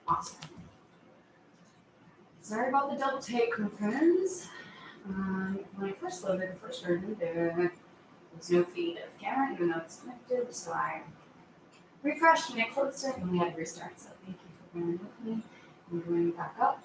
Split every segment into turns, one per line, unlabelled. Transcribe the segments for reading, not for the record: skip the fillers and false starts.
Awesome. Sorry about the double take, my friends. When I first loaded the first version, there was no feed of camera, even though it's connected, so I refreshed and I closed it and we had to restart. So thank you for bearing with me. I'm going back up.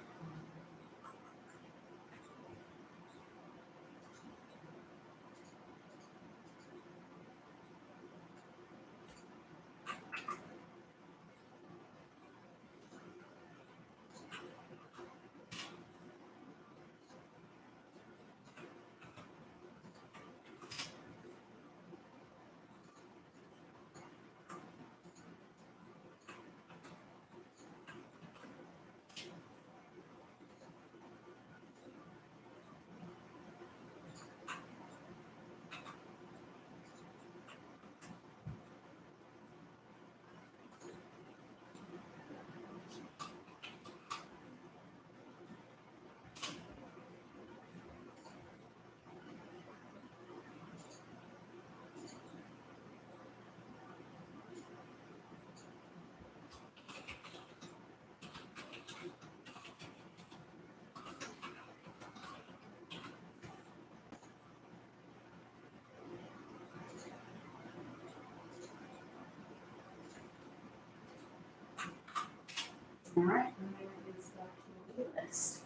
Alright, and there is the playlist.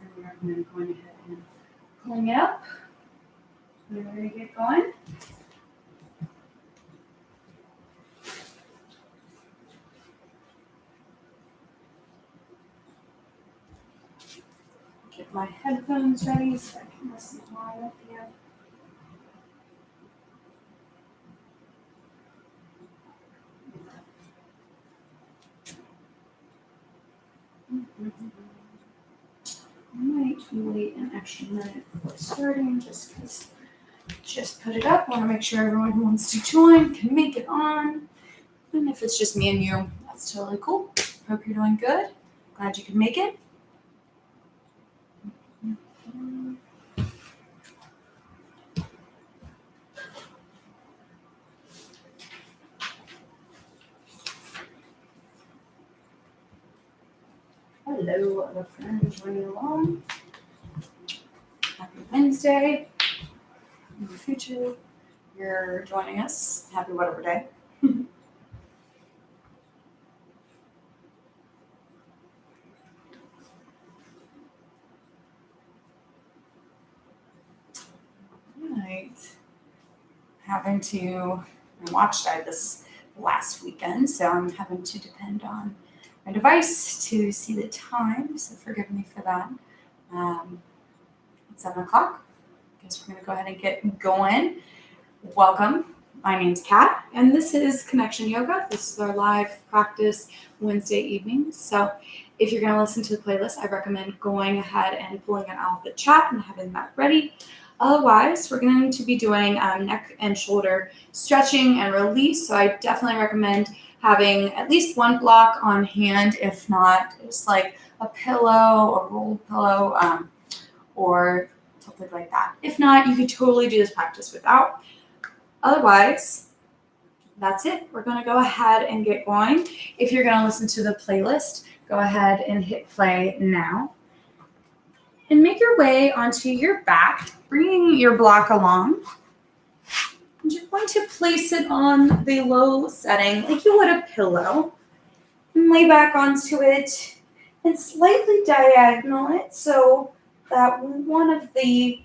And we're going ahead and pulling it up. We're ready to get going. Get my headphones ready so I can listen along with you. I might wait an extra minute before starting just because just put it up. I want to make sure everyone who wants to join can make it on. And if it's just me and you, that's totally cool. Hope you're doing good. Glad you could make it. Hello, other friends joining along. Happy Wednesday. In the future, you're joining us. Happy whatever day. Right. Having to watch this last weekend, so I'm having to depend on my device to see the time, so forgive me for that. It's 7 o'clock. Guess we're going to go ahead and get going. Welcome. My name's Kat, and this is Connection Yoga. This is our live practice Wednesday evenings. So if you're going to listen to the playlist, I recommend going ahead and pulling it out of the chat and having that ready. Otherwise, we're going to be doing neck and shoulder stretching and release. So I definitely recommend having at least one block on hand, if not just like a pillow or rolled pillow or something like that. If not, you could totally do this practice without. Otherwise, that's it. We're going to go ahead and get going. If you're going to listen to the playlist, go ahead and hit play now. And make your way onto your back, bringing your block along. And you're going to place it on the low setting like you would a pillow. And lay back onto it and slightly diagonal it so that one of the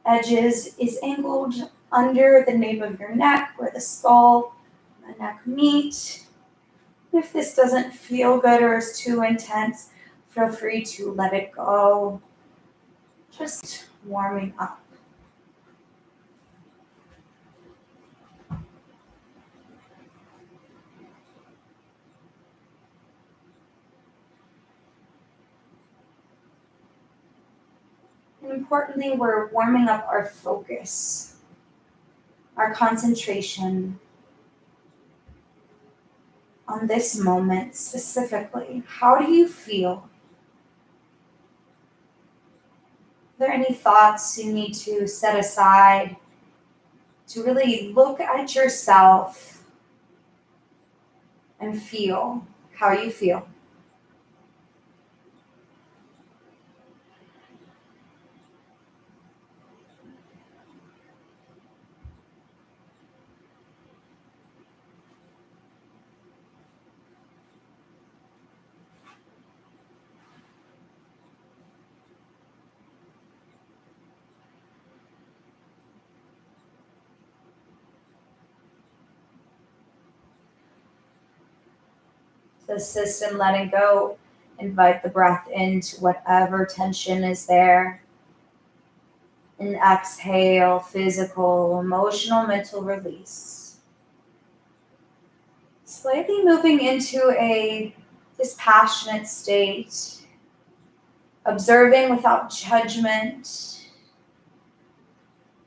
edges is angled under the nape of your neck where the skull and the neck meet. If this doesn't feel good or is too intense, feel free to let it go. Just warming up. And importantly, we're warming up our focus, our concentration on this moment specifically. How do you feel? Are there any thoughts you need to set aside to really look at yourself and feel how you feel? the system letting go. Invite the breath into whatever tension is there. And exhale, physical, emotional, mental release. Slightly moving into a dispassionate state, observing without judgment,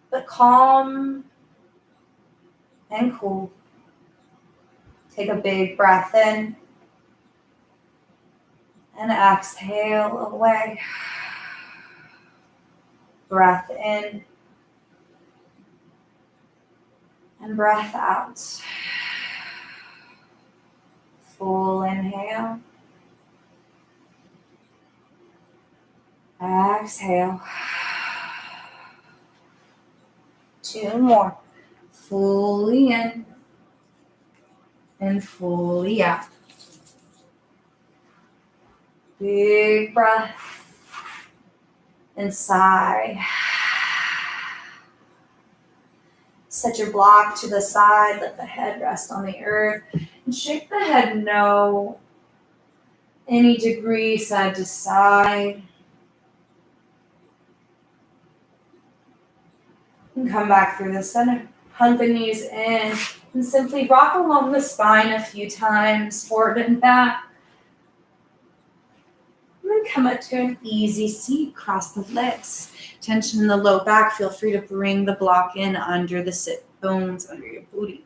but calm and cool. Take a big breath in and exhale away. Breath in and breath out. Full inhale. Exhale. 2 more. Fully in and fully out. Big breath and sigh. Set your block to the side. Let the head rest on the earth. And shake the head no. Any degree side to side. And come back through the center. Hunt the knees in. And simply rock along the spine a few times. Forward and back. And then come up to an easy seat. Cross the legs. Tension in the low back. Feel free to bring the block in under the sit bones, under your booty.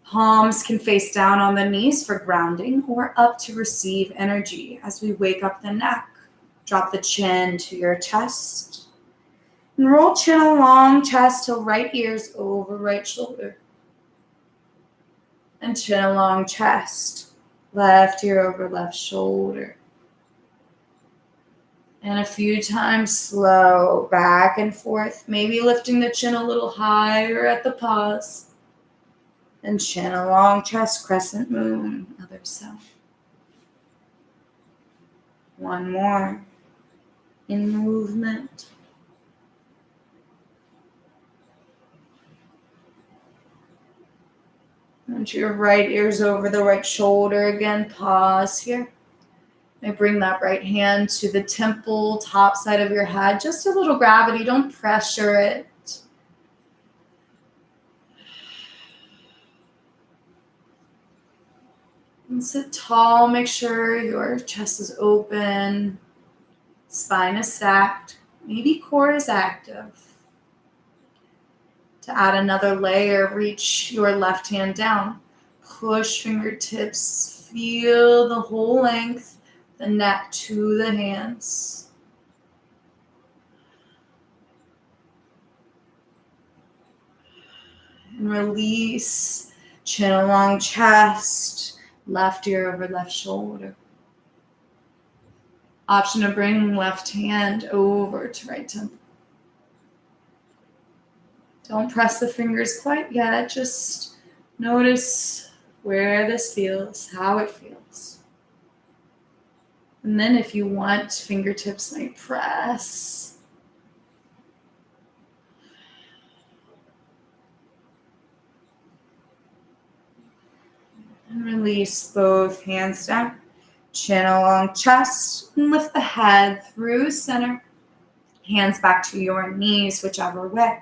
Palms can face down on the knees for grounding or up to receive energy as we wake up the neck. Drop the chin to your chest. And roll chin along chest till right ear's over right shoulder. And chin along chest. Left ear over left shoulder. And a few times slow back and forth, maybe lifting the chin a little higher at the pause. And chin along chest, crescent moon, other side. 1 more in movement. And your right ear's over the right shoulder again. Pause here. And bring that right hand to the temple, top side of your head. Just a little gravity. Don't pressure it. And sit tall. Make sure your chest is open. Spine is stacked. Maybe core is active. To add another layer, reach your left hand down. Push fingertips. Feel the whole length, the neck to the hands. And release. Chin along chest. Left ear over left shoulder. Option to bring left hand over to right temple. Don't press the fingers quite yet. Just notice where this feels, how it feels. And then if you want, fingertips might press. And release both hands down. Chin along chest. And lift the head through center. Hands back to your knees, whichever way.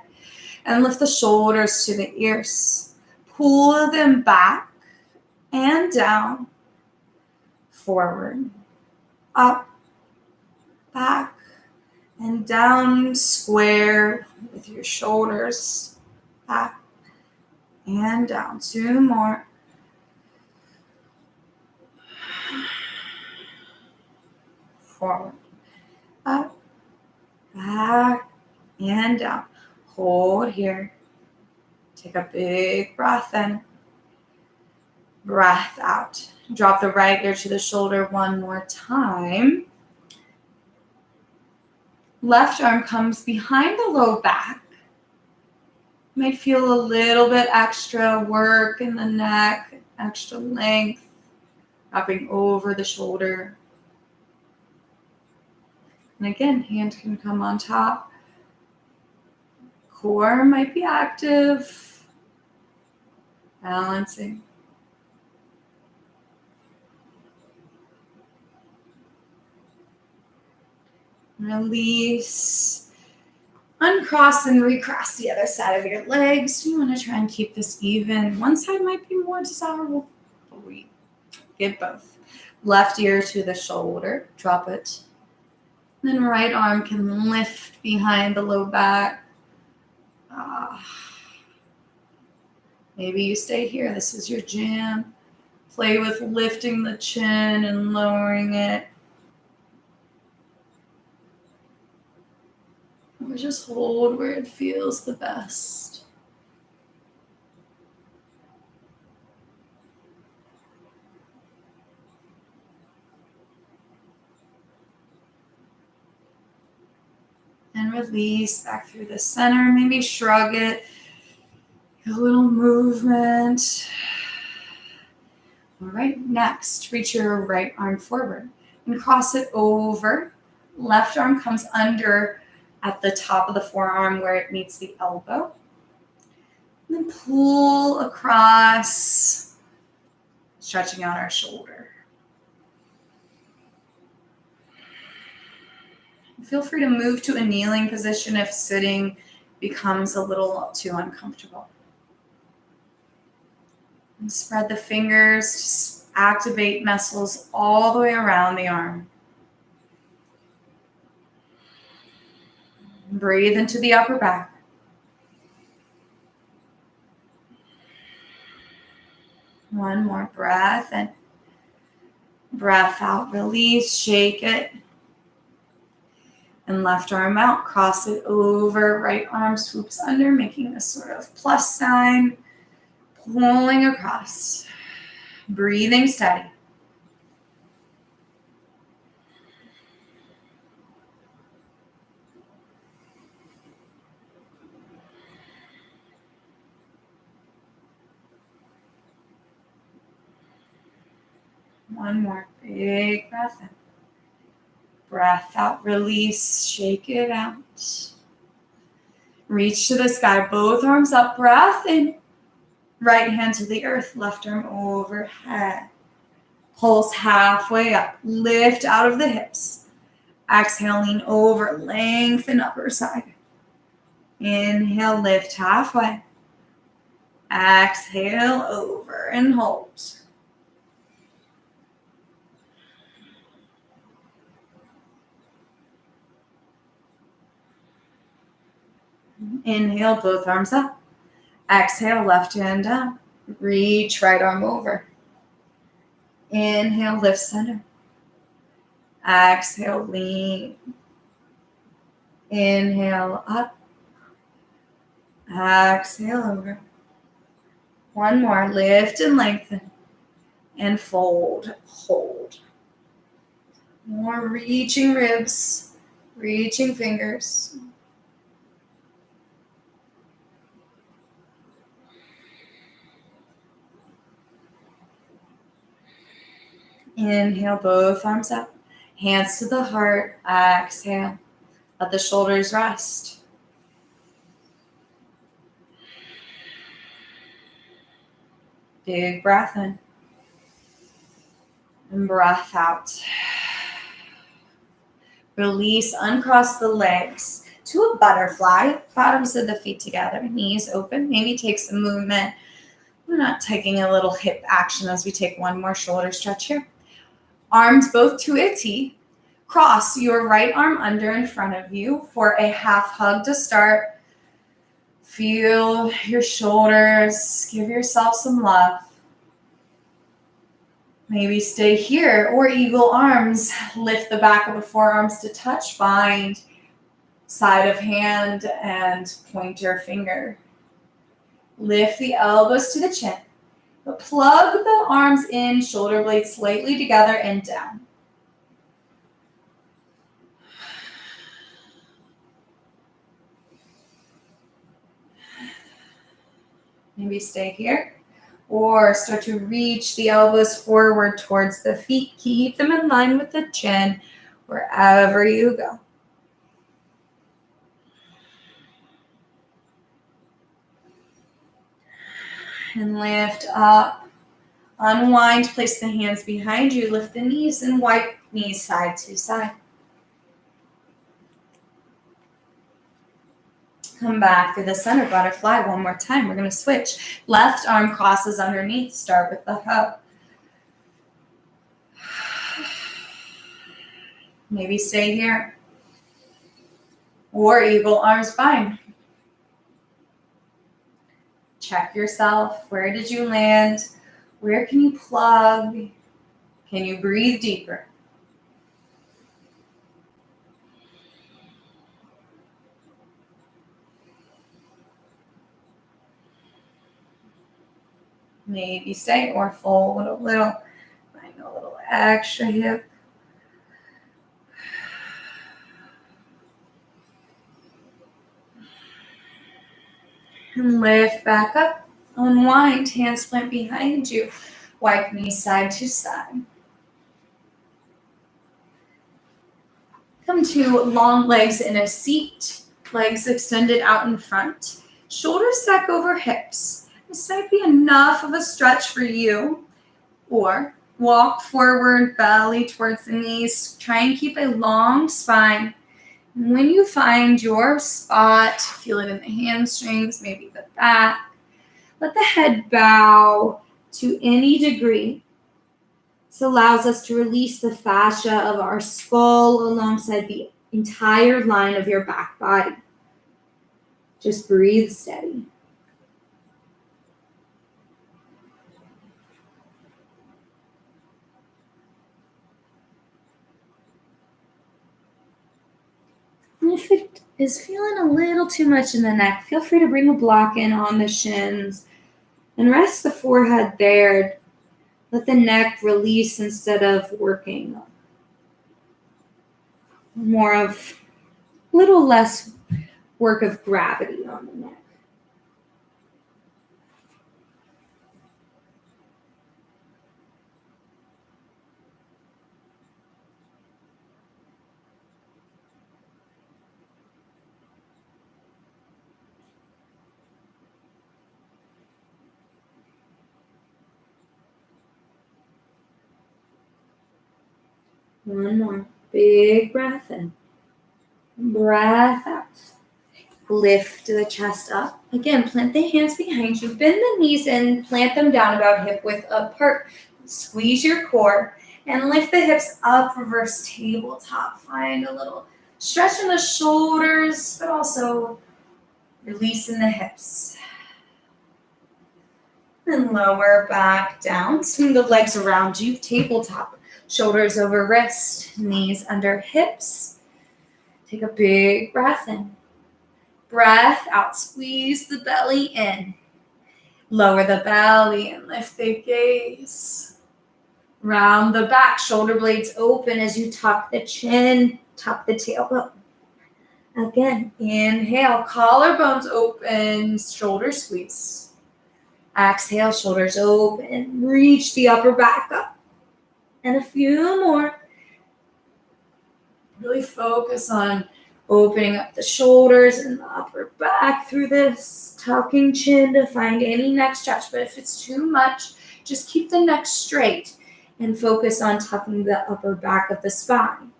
And lift the shoulders to the ears. Pull them back and down. Forward. Up. Back. And down. Square with your shoulders. Back. And down. 2 more. Forward. Up. Back. And down. Hold here. Take a big breath in. Breath out. Drop the right ear to the shoulder 1 more time. Left arm comes behind the low back. Might feel a little bit extra work in the neck, extra length, wrapping over the shoulder. And again, hand can come on top. Core might be active. Balancing. Release. Uncross and recross the other side of your legs. You want to try and keep this even. One side might be more desirable, but we get both. Left ear to the shoulder. Drop it. Then right arm can lift behind the low back. Maybe you stay here. This is your jam. Play with lifting the chin and lowering it. Or just hold where it feels the best. And release back through the center. Maybe shrug it. A little movement. All right, next, reach your right arm forward and cross it over. Left arm comes under at the top of the forearm where it meets the elbow. And then pull across, stretching out our shoulder. Feel free to move to a kneeling position if sitting becomes a little too uncomfortable. And spread the fingers to activate muscles all the way around the arm. Breathe into the upper back. One more breath and breath out, release, shake it. And left arm out, cross it over, right arm swoops under, making this sort of plus sign, pulling across, breathing steady. One more big breath in. Breath out, release, shake it out. Reach to the sky, both arms up, breath in. Right hand to the earth, left arm overhead. Pulse halfway up, lift out of the hips. Exhale, lean over, lengthen upper side. Inhale, lift halfway. Exhale, over and hold. Inhale, both arms up. Exhale, left hand down. Reach right arm over. Inhale, lift center. Exhale, lean. Inhale, up. Exhale, over. One more, lift and lengthen. And fold, hold. More reaching ribs, reaching fingers. Inhale, both arms up. Hands to the heart. Exhale. Let the shoulders rest. Big breath in. And breath out. Release, uncross the legs to a butterfly. Bottoms of the feet together, knees open. Maybe take some movement. We're not taking a little hip action as we take one more shoulder stretch here. Arms both to a T. Cross your right arm under in front of you for a half hug to start. Feel your shoulders. Give yourself some love. Maybe stay here or eagle arms. Lift the back of the forearms to touch. Find side of hand and pointer finger. Lift the elbows to the chin. But plug the arms in, shoulder blades slightly together and down. Maybe stay here. Or start to reach the elbows forward towards the feet. Keep them in line with the chin wherever you go. And lift up. Unwind, place the hands behind you. Lift the knees and wipe knees side to side. Come back through the center butterfly one more time. We're going to switch. Left arm crosses underneath. Start with the hug. Maybe stay here. Or eagle arms fine. Check yourself. Where did you land? Where can you plug? Can you breathe deeper? Maybe stay or fold a little. Find a little extra hip. And lift back up. Unwind. Hands plant behind you. Wipe knees side to side. Come to long legs in a seat. Legs extended out in front. Shoulders stack over hips. This might be enough of a stretch for you. Or walk forward, belly towards the knees. Try and keep a long spine. When you find your spot, feel it in the hamstrings, maybe the back. Let the head bow to any degree. This allows us to release the fascia of our skull alongside the entire line of your back body. Just breathe steady. And if it is feeling a little too much in the neck, feel free to bring a block in on the shins and rest the forehead there. Let the neck release instead of working. More of a little less work of gravity on the neck. One more. Big breath in. Breath out. Lift the chest up. Again, plant the hands behind you. Bend the knees in. Plant them down about hip width apart. Squeeze your core and lift the hips up. Reverse tabletop. Find a little stretch in the shoulders, but also release in the hips. Then lower back down. Swing the legs around you. Tabletop. Shoulders over wrist, knees under hips. Take a big breath in. Breath out, squeeze the belly in. Lower the belly and lift the gaze. Round the back, shoulder blades open as you tuck the chin, tuck the tailbone. Again, inhale, collarbones open, shoulder squeeze. Exhale, shoulders open, reach the upper back up. And a few more. Really focus on opening up the shoulders and the upper back through this. Tucking chin to find any neck stretch. But if it's too much, just keep the neck straight and focus on tucking the upper back of the spine.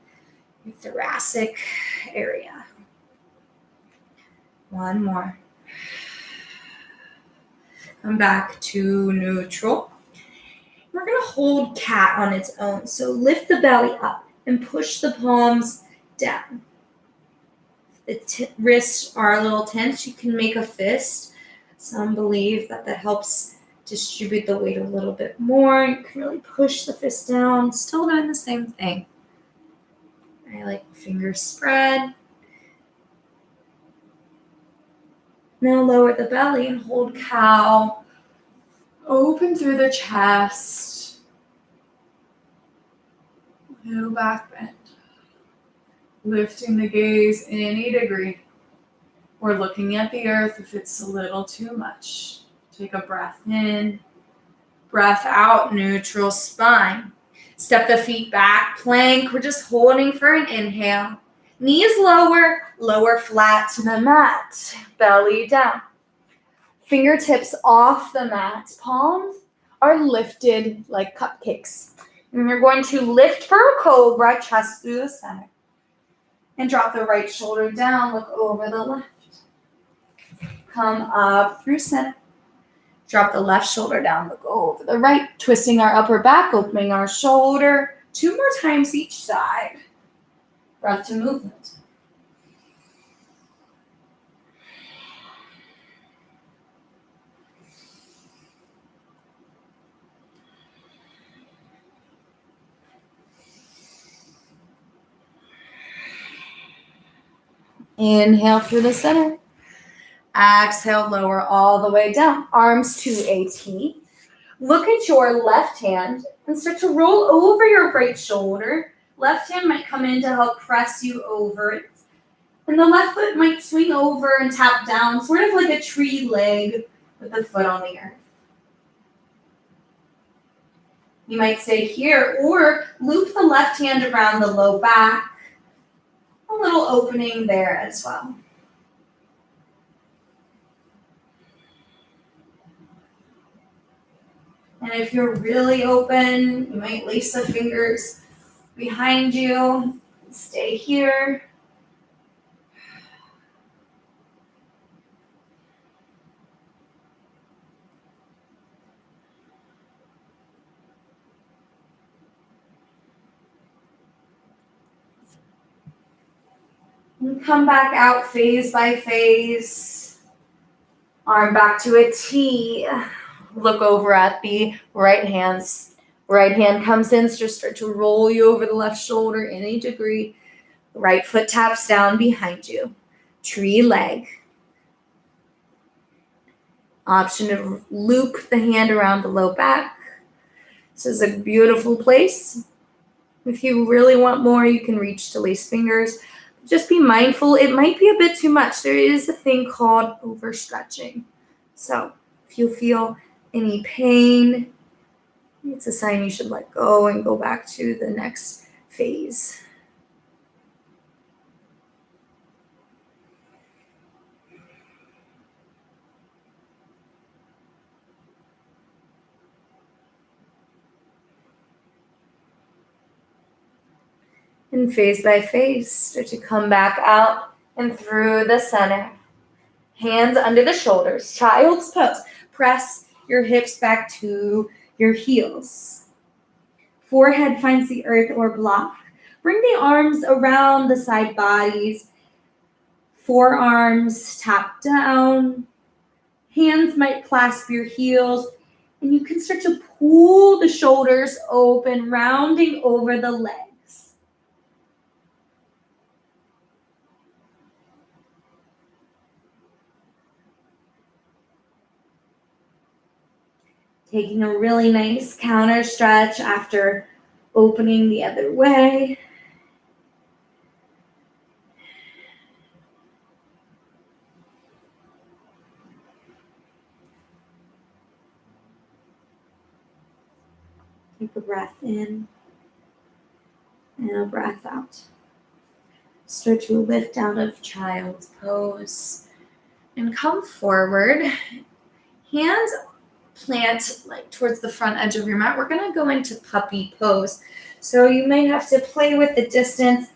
Your thoracic area. One more. Come back to neutral. We're going to hold cat on its own. So lift the belly up and push the palms down. If the wrists are a little tense, you can make a fist. Some believe that helps distribute the weight a little bit more. You can really push the fist down. Still doing the same thing. I like fingers spread. Now lower the belly and hold cow. Open through the chest. Little back bend. Lifting the gaze any degree. Or looking at the earth if it's a little too much. Take a breath in. Breath out, neutral spine. Step the feet back, plank. We're just holding for an inhale. Knees lower, lower flat to the mat. Belly down. Fingertips off the mat. Palms are lifted like cupcakes. And we're going to lift for a cobra, chest through the center. And drop the right shoulder down, look over the left. come up through center. Drop the left shoulder down, look over the right, twisting our upper back, opening our shoulder. 2 more times each side. Breath to movement. Inhale through the center. Exhale, lower all the way down. Arms to a T. Look at your left hand and start to roll over your right shoulder. Left hand might come in to help press you over it. And the left foot might swing over and tap down, sort of like a tree leg with the foot on the earth. You might stay here or loop the left hand around the low back. A little opening there as well. And if you're really open, you might lace the fingers behind you. Stay here. And come back out phase by phase. Arm back to a T. Look over at the right hands. Right hand comes in, just start to roll you over the left shoulder in a degree. Right foot taps down behind you. Tree leg. Option to loop the hand around the low back. This is a beautiful place. If you really want more, you can reach to lace fingers. Just be mindful, it might be a bit too much. There is a thing called overstretching. So if you feel any pain, it's a sign you should let go and go back to the next phase. And phase by phase, start to come back out and through the center. Hands under the shoulders, child's pose. Press your hips back to your heels. Forehead finds the earth or block. Bring the arms around the side bodies. Forearms tap down. Hands might clasp your heels. And you can start to pull the shoulders open, rounding over the legs. Taking a really nice counter stretch after opening the other way. Take a breath in and a breath out. Start to lift out of child's pose and come forward. Hands plant like towards the front edge of your mat. We're going to go into puppy pose. So you may have to play with the distance.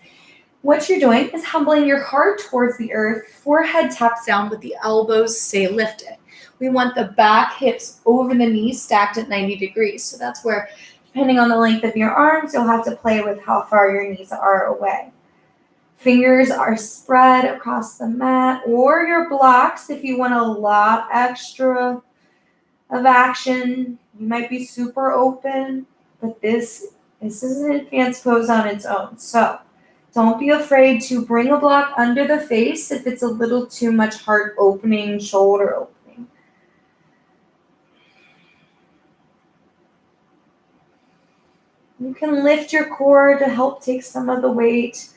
What you're doing is humbling your heart towards the earth. Forehead taps down, but the elbows stay lifted. We want the back hips over the knees stacked at 90 degrees. So that's where, depending on the length of your arms, you'll have to play with how far your knees are away. Fingers are spread across the mat or your blocks if you want a lot extra of action. You might be super open, but this is an advanced pose on its own. So don't be afraid to bring a block under the face if it's a little too much heart opening, shoulder opening. You can lift your core to help take some of the weight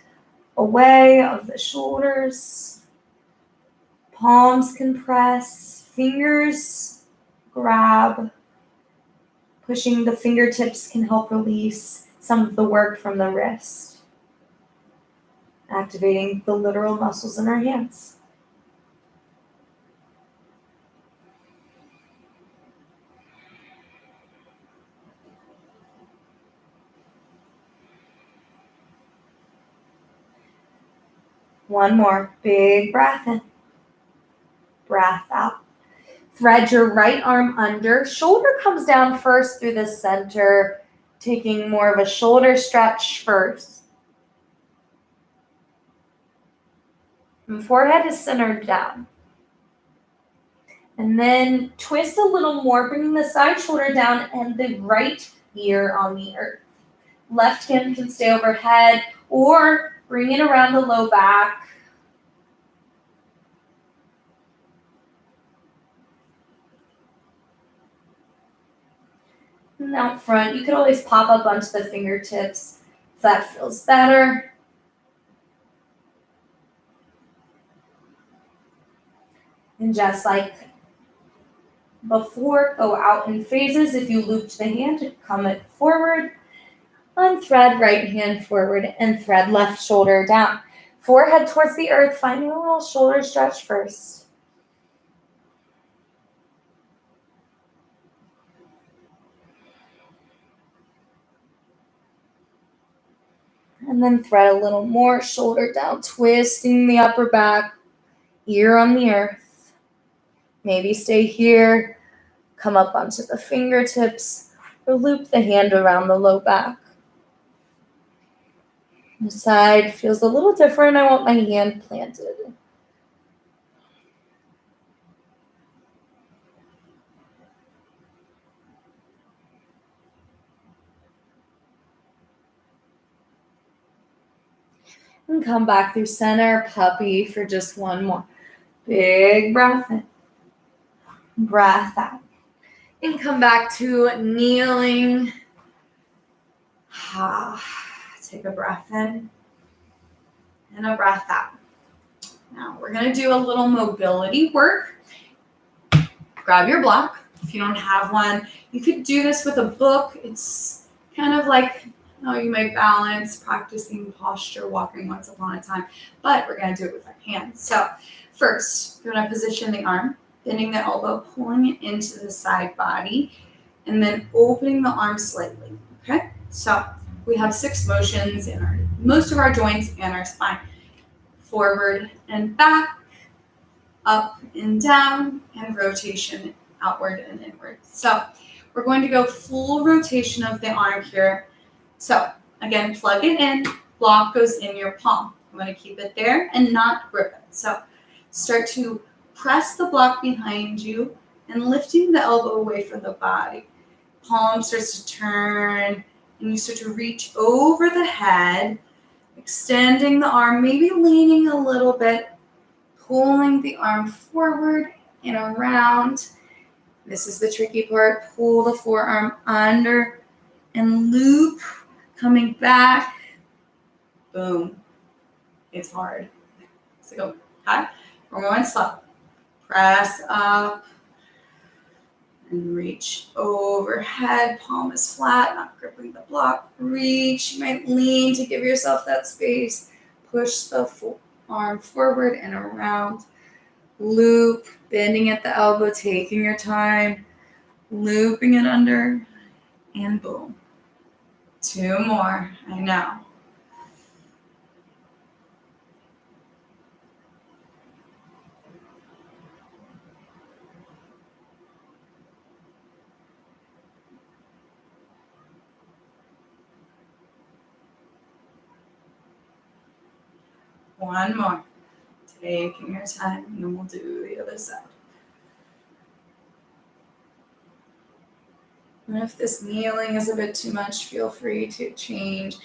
away of the shoulders. Palms can press, fingers grab. Pushing the fingertips can help release some of the work from the wrist. Activating the literal muscles in our hands. One more big breath in.
breath out. Thread your right arm under. Shoulder comes down first through the center, taking more of a shoulder stretch first. And forehead is centered down. And then twist a little more, bringing the side shoulder down and the right ear on the earth. Left hand can stay overhead or bring it around the low back. And out front, you could always pop up onto the fingertips if that feels better. And just like before, go out in phases. If you looped the hand, come it forward. Unthread right hand forward and thread left shoulder down. Forehead towards the earth, finding a little shoulder stretch first. And then thread a little more, shoulder down, twisting the upper back, ear on the earth. Maybe stay here, come up onto the fingertips, or loop the hand around the low back. The side feels a little different. I want my hand planted. And come back through center, puppy for just one more. Big breath in, breath out. And come back to kneeling. Take a breath in and a breath out. Now we're going to do a little mobility work. Grab your block. If you don't have one, you could do this with a book. It's kind of like how you might balance, practicing posture, walking once upon a time, but we're going to do it with our hands. So first, you're going to position the arm, bending the elbow, pulling it into the side body, and then opening the arm slightly, okay? So we have 6 motions in most of our joints and our spine. Forward and back, up and down, and rotation outward and inward. So we're going to go full rotation of the arm here. So again, plug it in, block goes in your palm. I'm going to keep it there and not grip it. So start to press the block behind you and lifting the elbow away from the body. Palm starts to turn and you start to reach over the head, extending the arm, maybe leaning a little bit, pulling the arm forward and around. This is the tricky part. Pull the forearm under and loop, coming back. Boom. It's hard. So go high. We're going slow. Press up and reach overhead. Palm is flat, not gripping the block. Reach. You might lean to give yourself that space. Push the arm forward and around. Loop, bending at the elbow, taking your time, looping it under, and boom. 2 more. I know. One more. Taking your time, and then we'll do the other side. And if this kneeling is a bit too much, feel free to change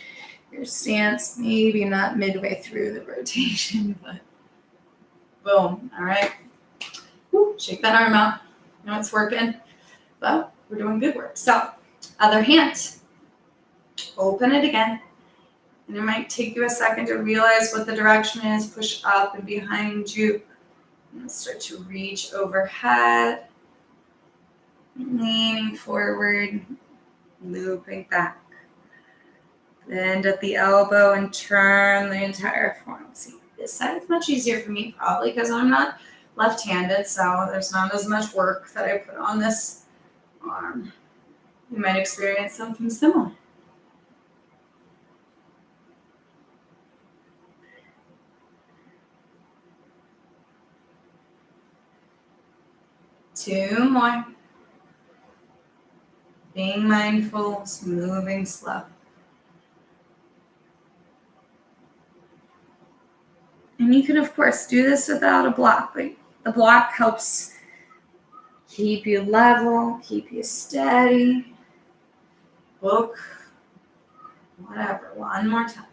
your stance, maybe not midway through the rotation, but boom. All right. Woo, shake that arm out. You know it's working, but we're doing good work. So, other hand. Open it again. And it might take you a second to realize what the direction is. Push up and behind you. And start to reach overhead. Leaning forward. Looping back. Bend at the elbow and turn the entire form. See, this side is much easier for me, probably because I'm not left-handed, so there's not as much work that I put on this arm. You might experience something similar. 2 more. Being mindful, moving slow. And you can, of course, do this without a block, but the block helps keep you level, keep you steady. Book, whatever. One more time.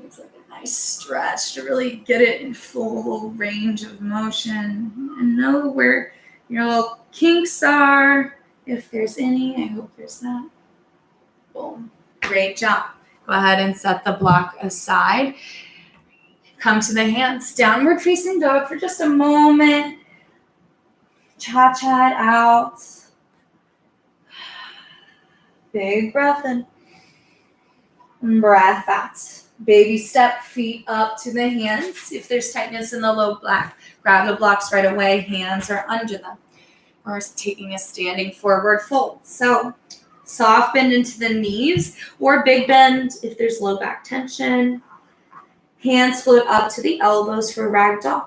It's like a nice stretch to really get it in full range of motion and know where your little kinks are, if there's any. I hope there's not. Boom. Great job. Go ahead and set the block aside. Come to the hands, downward facing dog for just a moment. Cha-cha it out. Big breath in. And breath out. Baby step, feet up to the hands. If there's tightness in the low back, grab the blocks right away. Hands are under them. Or taking a standing forward fold. So soft bend into the knees or big bend if there's low back tension. Hands float up to the elbows for ragdoll.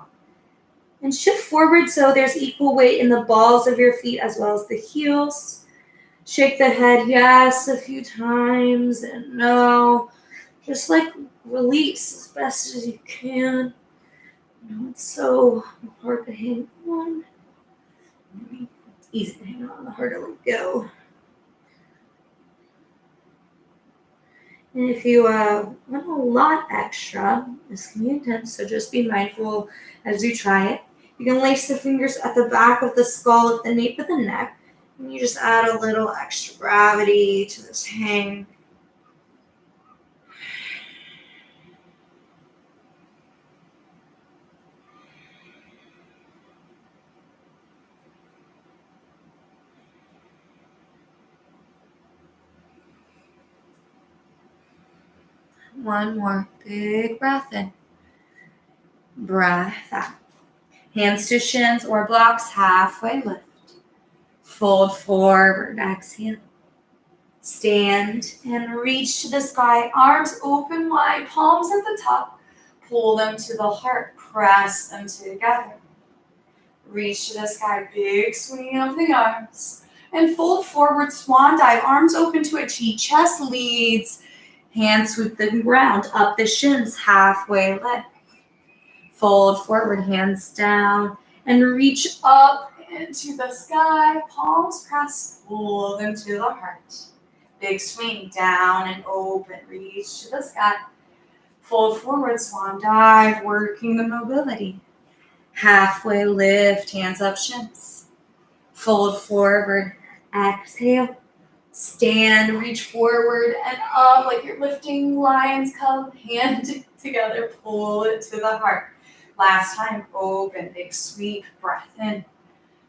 And shift forward so there's equal weight in the balls of your feet as well as the heels. Shake the head yes a few times and no. Just like release as best as you can. I know it's so hard to hang on. It's easy to hang on, the harder we go. And if you want a lot extra, this can be intense, so just be mindful as you try it. You can lace the fingers at the back of the skull at the nape of the neck, and you just add a little extra gravity to this hang. One more big breath in. Breath out. Hands to shins or blocks, halfway lift. Fold forward, exhale. Stand and reach to the sky. Arms open wide, palms at the top. Pull them to the heart. Press them together. Reach to the sky, big swing of the arms. And fold forward, swan dive. Arms open to a T. Chest leads. Hands sweep the ground, up the shins, halfway lift. Fold forward, hands down, and reach up into the sky. Palms press, pull them to the heart. Big swing, down and open, reach to the sky. Fold forward, swan dive, working the mobility. Halfway lift, hands up, shins. Fold forward, exhale. Stand, reach forward and up like you're lifting lion's cub. Hand together, pull it to the heart. Last time, open, big sweep, breath in.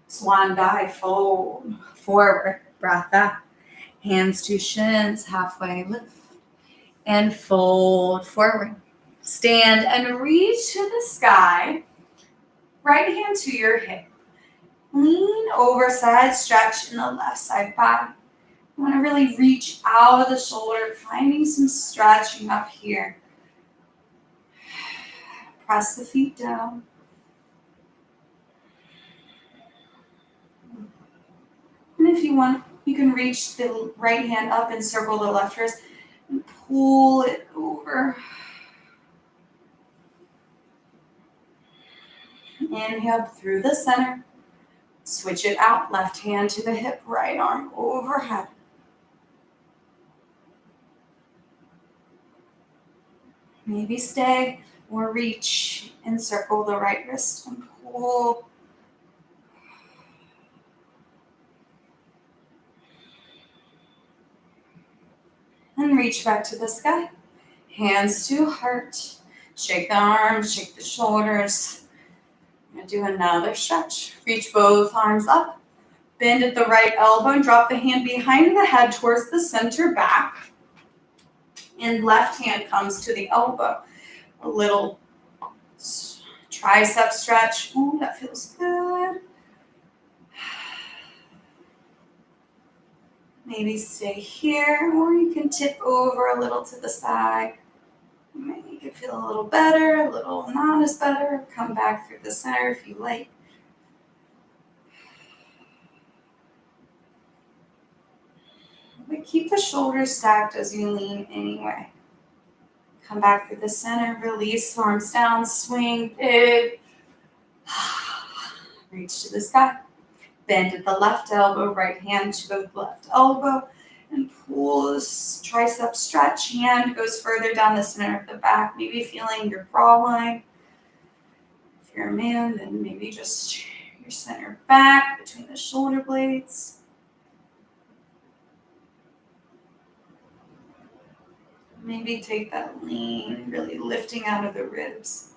Swan dive, fold forward, breath out. Hands to shins, halfway lift. And fold forward. Stand and reach to the sky. Right hand to your hip. Lean over, side stretch in the left side body. You want to really reach out of the shoulder, finding some stretching up here. Press the feet down. And if you want, you can reach the right hand up and circle the left wrist and pull it over. Inhale through the center. Switch it out. Left hand to the hip, right arm overhead. Maybe stay or reach and circle the right wrist and pull. And reach back to the sky. Hands to heart. Shake the arms, shake the shoulders. I'm going to do another stretch. Reach both arms up. Bend at the right elbow and drop the hand behind the head towards the center back. And left hand comes to the elbow. A little tricep stretch. Oh, that feels good. Maybe stay here, or you can tip over a little to the side. Make it feel a little better, a little not as better. Come back through the center if you like. But keep the shoulders stacked as you lean anyway. Come back through the center, release, arms down, swing, big. Reach to the sky. Bend at the left elbow, right hand to the left elbow, and pull this tricep stretch. Hand goes further down the center of the back, maybe feeling your bra line. If you're a man, then maybe just your center back between the shoulder blades. Maybe take that lean, really lifting out of the ribs.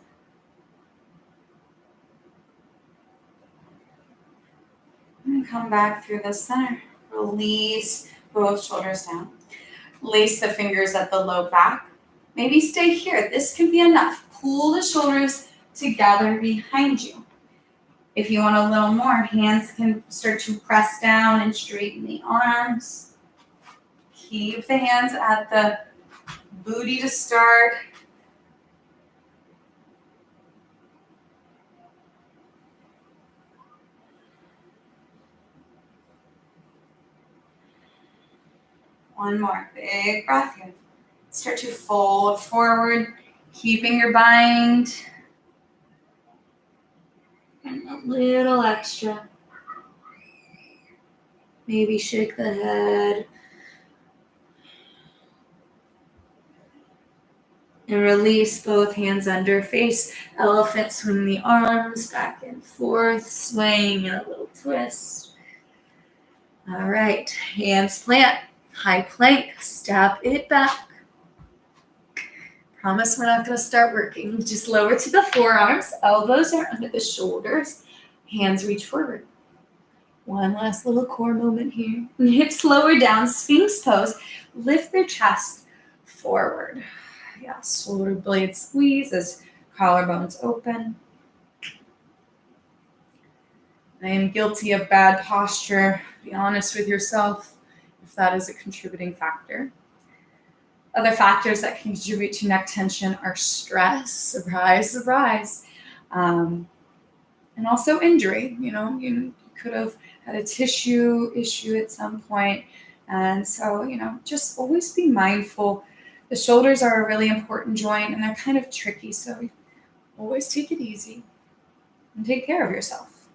And come back through the center. Release both shoulders down. Lace the fingers at the low back. Maybe stay here. This can be enough. Pull the shoulders together behind you. If you want a little more, hands can start to press down and straighten the arms. Keep the hands at the booty to start. One more big breath in. Start to fold forward, keeping your bind. And a little extra. Maybe shake the head. And release both hands under face. Elephant, swing the arms back and forth, swaying in a little twist. All right, hands plant, high plank, step it back. Promise we're not going to start working. Just lower to the forearms, elbows are under the shoulders, hands reach forward. One last little core movement here. Hips lower down, Sphinx pose. Lift their chest forward. Yeah, shoulder blades squeeze as collarbones open. I am guilty of bad posture. Be honest with yourself if that is a contributing factor. Other factors that can contribute to neck tension are stress, surprise, surprise, and also injury. You could have had a tissue issue at some point. And so, just always be mindful. The shoulders are a really important joint and they're kind of tricky. So always take it easy and take care of yourself.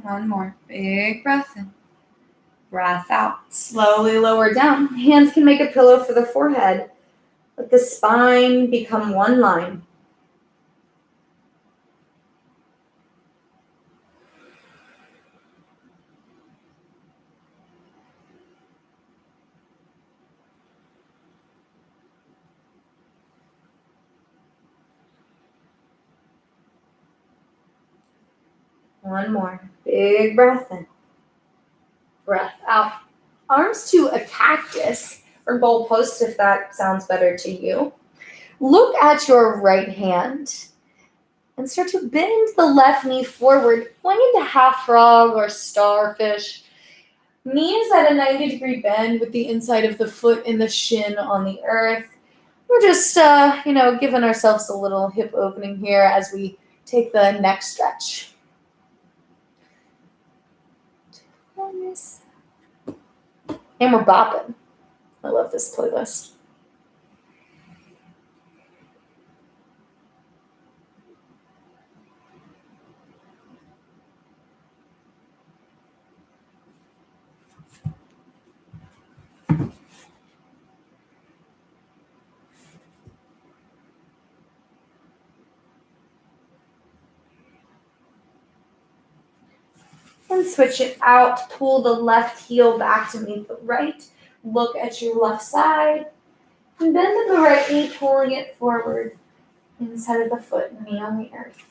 One more big breath in. Breath out. Slowly lower down. Hands can make a pillow for the forehead. Let the spine become one line. One more. Big breath in. Breath out. Arms to a cactus or goalpost if that sounds better to you. Look at your right hand and start to bend the left knee forward, going into half frog or starfish. Knees at a 90-degree bend with the inside of the foot and the shin on the earth. We're just, giving ourselves a little hip opening here as we take the neck stretch. And we're bopping. I love this playlist. And switch it out. Pull the left heel back to meet the right. Look at your left side. And bend the right knee, pulling it forward. Inside of the foot, knee on the earth.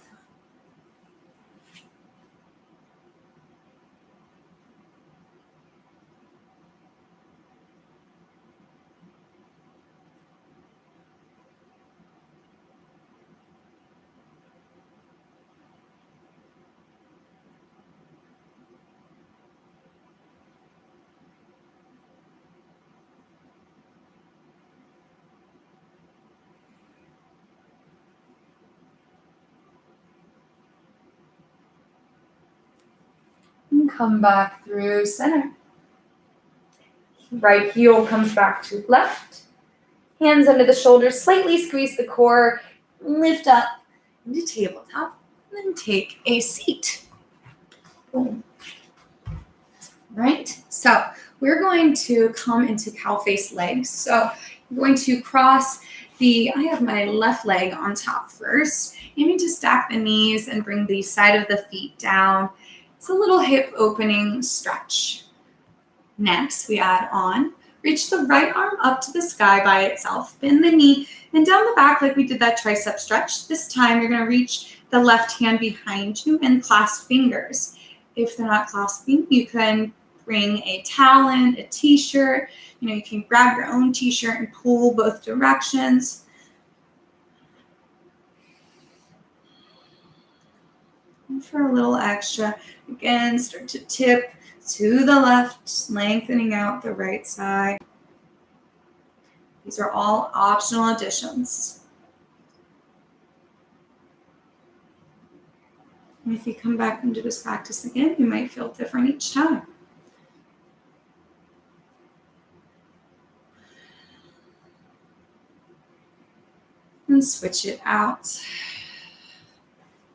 come back through center. Right heel comes back to left. Hands under the shoulders, slightly squeeze the core, lift up into tabletop, and then take a seat. Boom. Right, so we're going to come into cow face legs. So I'm going to cross I have my left leg on top first, aiming to stack the knees and bring the side of the feet down. It's a little hip opening stretch. Next, we add on, reach the right arm up to the sky by itself, bend the knee, and down the back like we did that tricep stretch. This time, you're gonna reach the left hand behind you and clasp fingers. If they're not clasping, you can bring a towel in, a t-shirt. You can grab your own t-shirt and pull both directions. And for a little extra, again, start to tip to the left, lengthening out the right side. These are all optional additions. And if you come back into this practice again, you might feel different each time. And switch it out.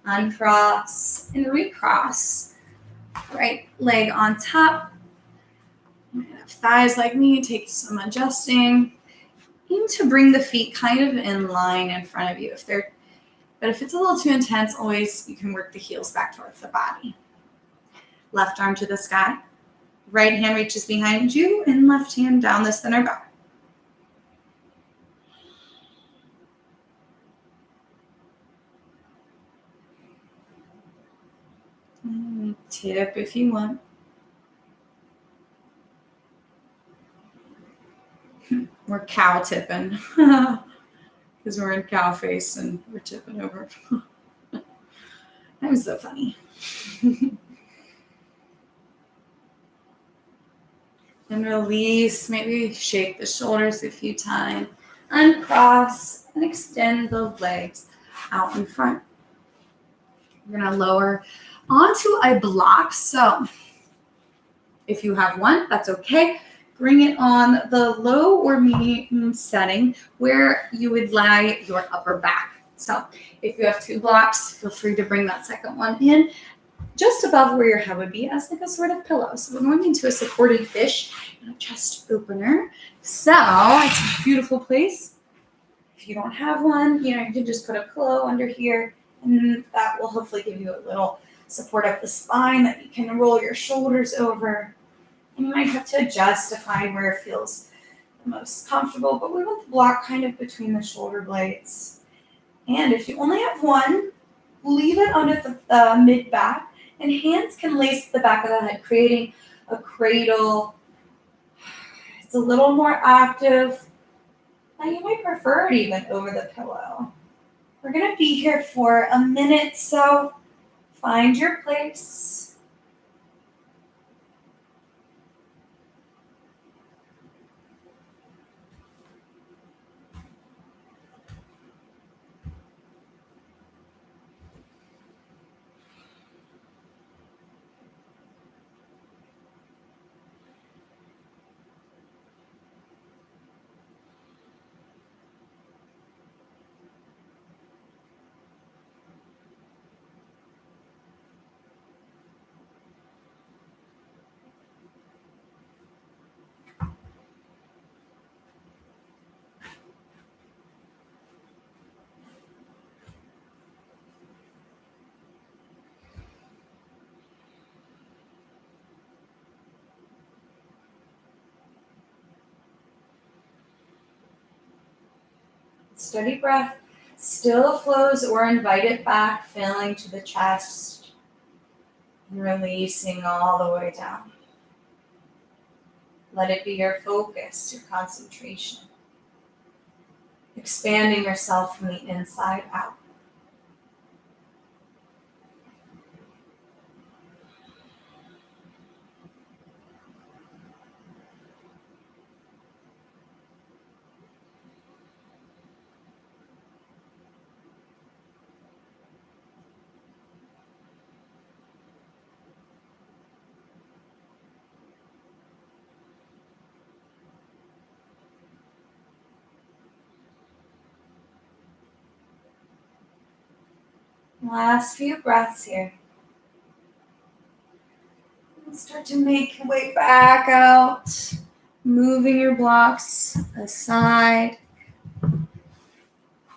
Uncross and recross. Right leg on top. You might have thighs like me, take some adjusting. Aim to bring the feet kind of in line in front of you. But if it's a little too intense, always you can work the heels back towards the body. Left arm to the sky. Right hand reaches behind you and left hand down the center belt. Tip if you want. We're cow tipping because we're in cow face and we're tipping over. That was so funny. And release, maybe shake the shoulders a few times. Uncross and extend the legs out in front. We're going to lower onto a block. So if you have one, that's okay. Bring it on the low or medium setting where you would lie your upper back. So if you have two blocks, feel free to bring that second one in just above where your head would be as like a sort of pillow. So we're going into a supported fish and a chest opener. So it's a beautiful place. If you don't have one, you can just put a pillow under here, and that will hopefully give you a little support up the spine that you can roll your shoulders over. And you might have to adjust to find where it feels the most comfortable, but we want the block kind of between the shoulder blades. And if you only have one, leave it under the mid-back, and hands can lace the back of the head, creating a cradle. It's a little more active. Now you might prefer it even over the pillow. We're going to be here for a minute, so find your place. Steady breath, still flows or invite it back, filling to the chest and releasing all the way down. Let it be your focus, your concentration. Expanding yourself from the inside out. Last few breaths here. And start to make your way back out, moving your blocks aside.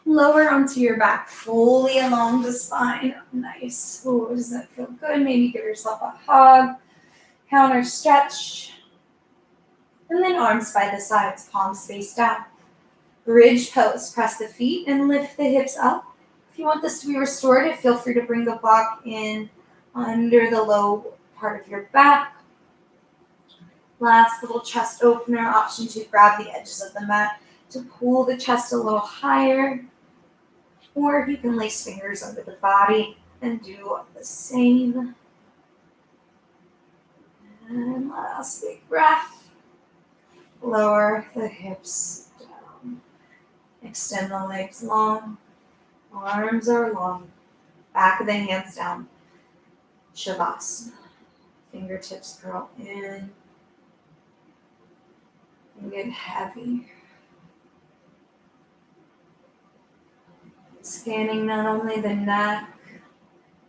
Lower onto your back, fully along the spine. Nice. Oh, does that feel good? Maybe give yourself a hug, counter stretch. And then arms by the sides, palms face down. Bridge pose. Press the feet and lift the hips up. If you want this to be restorative, feel free to bring the block in under the low part of your back. Last little chest opener, option to grab the edges of the mat to pull the chest a little higher. Or you can lace fingers under the body and do the same. And last big breath. Lower the hips down. Extend the legs long. Arms are long. Back of the hands down. Shavasana. Fingertips curl in. And get heavy. Scanning not only the neck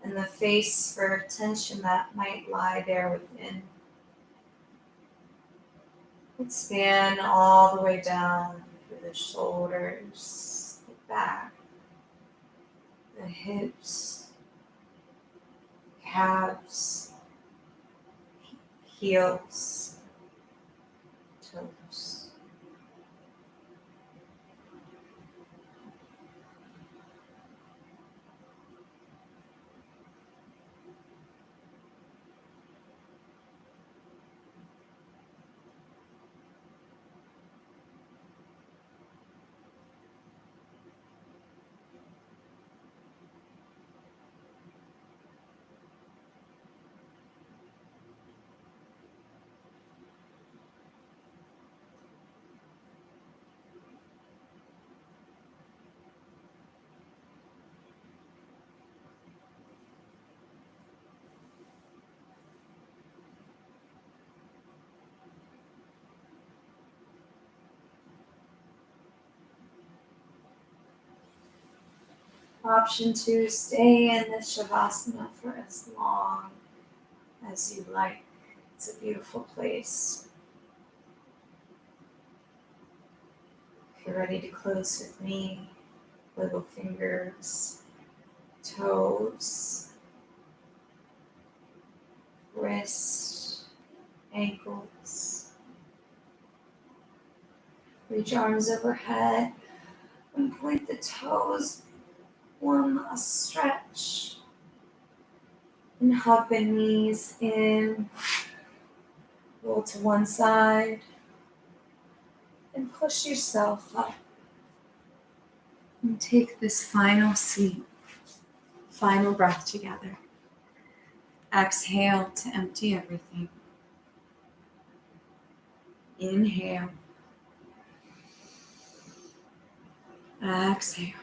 and the face for tension that might lie there within. But scan all the way down through the shoulders, the back, the hips, calves, heels, toes. Option 2, stay in this Shavasana for as long as you like. It's a beautiful place. If you're ready to close with me, little fingers, toes, wrists, ankles. Reach arms overhead and point the toes. One last stretch. And hug the knees in. Roll to one side. And push yourself up. And take this final seat. Final breath together. Exhale to empty everything. Inhale. Exhale.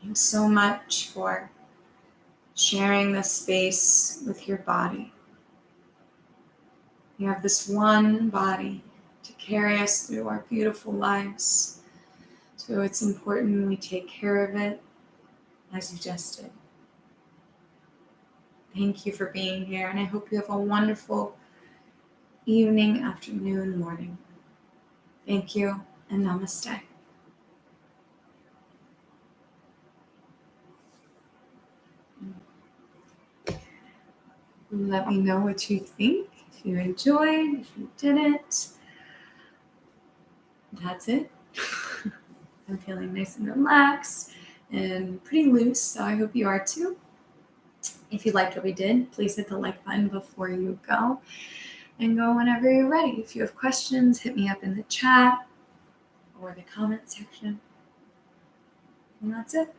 Thanks so much for sharing this space with your body. You have this one body to carry us through our beautiful lives. So it's important we take care of it as you just did. Thank you for being here, and I hope you have a wonderful evening, afternoon, morning. Thank you, and namaste. Let me know what you think, if you enjoyed, if you didn't. That's it. I'm feeling nice and relaxed and pretty loose, so I hope you are too. If you liked what we did, please hit the like button before you go, and go whenever you're ready. If you have questions, hit me up in the chat or the comment section. And that's it.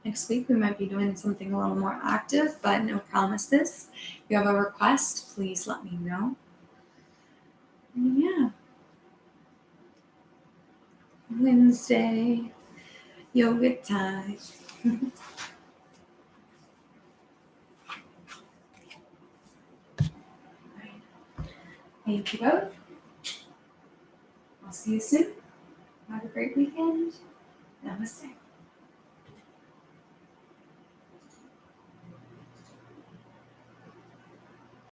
Next week, we might be doing something a little more active, but no promises. If you have a request, please let me know. And yeah. Wednesday, yoga time. Thank you both. I'll see you soon. Have a great weekend. Namaste.